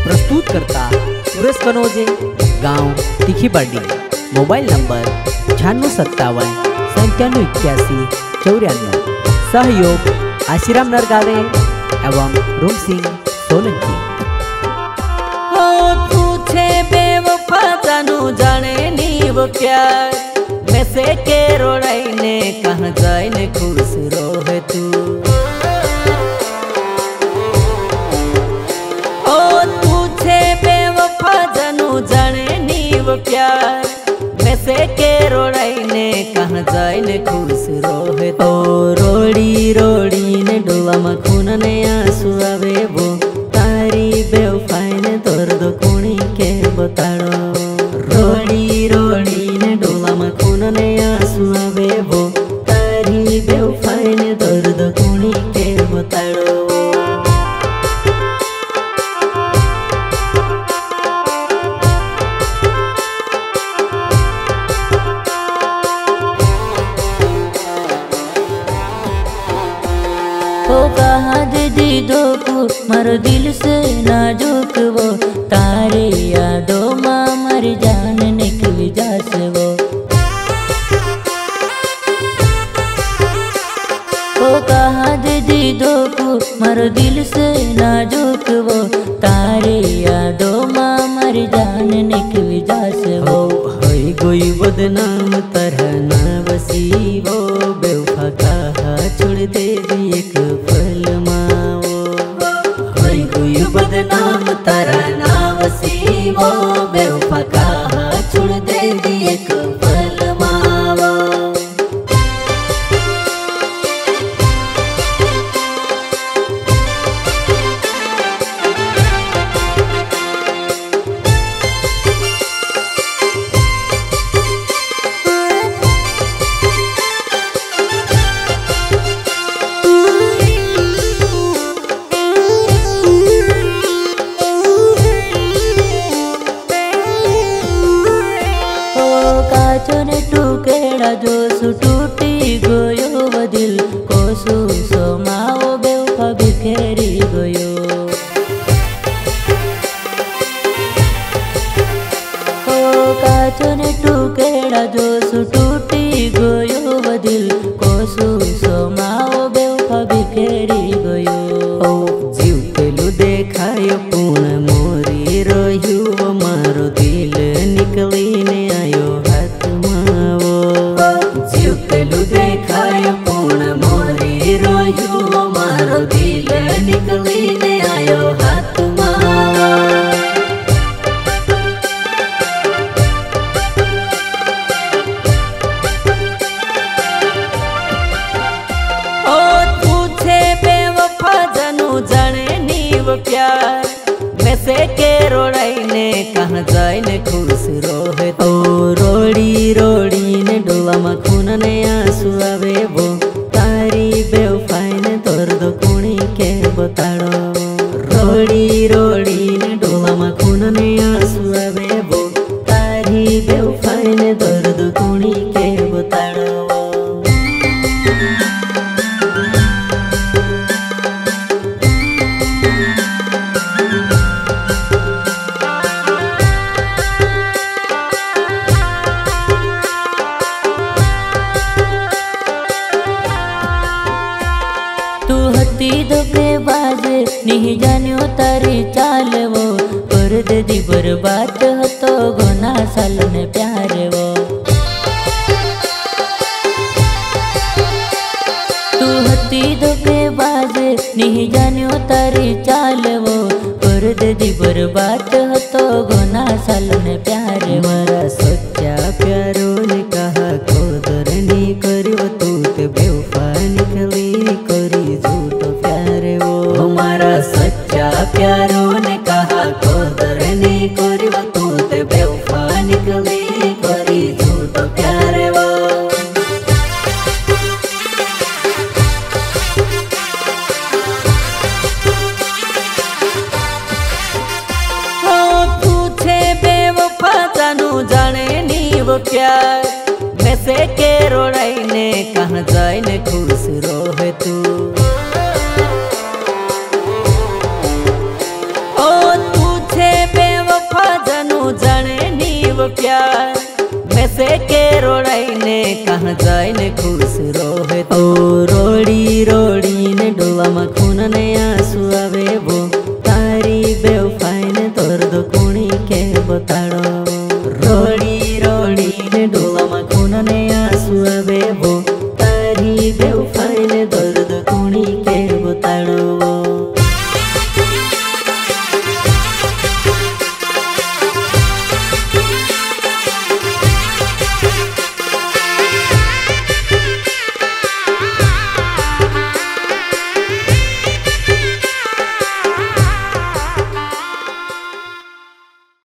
प्रस्तुत करता सुरेश कनोजे, गांव तिखीपाडी। Mobile number 9657 9781 94। सहयोग आशीराम नरगावे एवं रूम सिंह सोलंकी। हो पूछे बेवफा जानू जाने नी वो प्यार, मैं से के रोड़ाई ने कहाँ जाए ने खुश रोहे तू। ओ पूछे बेवफा जानू जाने नी वो प्यार, मैं से के रोड़ाई ने कहाँ जाए ने खुश रोहे तू। रोड़ी रोड़ी ने डोला मखून ने आंसू आवे वो, तारी बेवफाई ने दर्द कुणी के बताड़ो। रोड़ी रोड़ी ने डोला मखून ने आंसू आवे वो, तारी बेवफाई ने दर्द कुणी के बताड़ो। ओ कहा दे दीदो को मारो दिल से नाजुक वो, तारे यादों माँ मर जान निकल जास वो। ओ कहा दे दीदो को मारो दिल से नाजुक वो, तारे यादों माँ मर जान निकल जास वो। होई गोई बदनाम तरह ना बसी वो, बेवफा कहा छोड़ दे दी एक पल माओ। होई गोई बदनाम तरह ना बसी वो, बेवफा कहा छोड़ दे दी एक पल माओ। काचोने टुकेड़ा जो सु टूटी गयो वो दिल को सु सोमाओ बेवफा बिखेरी गयो। ओ काचोने टुकेड़ा जो सु टूटी गयो वो दिल को सु सोमाओ बेवफा बिखेरी गयो। ओ जीव पेलू देखायो पूर्ण मोरी रह्यू वो, मारो दिल निकली ने आयो देखायो पूर्ण मोरी रोयू, मारो दिल निकली ने आयो हाथ मावा। ओ पूछे बेवफा जानू जाने नी वो प्यार, मैं से के रोड़ाई ने कहाँ जाए ने खुश रोहे तो। रोड़ी रोड़ी ने डोला मखून ने आंसू आवे वो, तारी बेवफाई ने दर्द कुणी के बताड़ो। रोड़ी रोड़ी ने डोला मखून ने आंसू आवे वो, तारी बेवफाई ने दर्द कुणी के बताड़ो। तू हती धोखेबाज नहीं जान्यो तारी चाल वो, कर दे दी बर्बाद हतो गोना साल ने प्यार वो। तू हती धोखेबाज नहीं जान्यो तारी चाल वो, कर दे दी बर्बाद हतो गोना साल ने प्यार। मारा सच्चा प्यारो ने कहा कदर नहीं करियो, तू ते बेवफा निकली करी झूठ प्यार वो। हमारा सच्चा प्यारो ने कहा कदर नहीं करियो, तू ते बेवफा निकली करी झूठ प्यार वो। पूछे बेवफा जानू जाने नी वो प्यार, मैं से के रोड़ाई ने कहाँ जाए ने खुश रोहे तू। ओ पूछे प्यार में से के रोड़ाई ने कहाँ जाए ने खुश रोहे तो ओ रोड़ी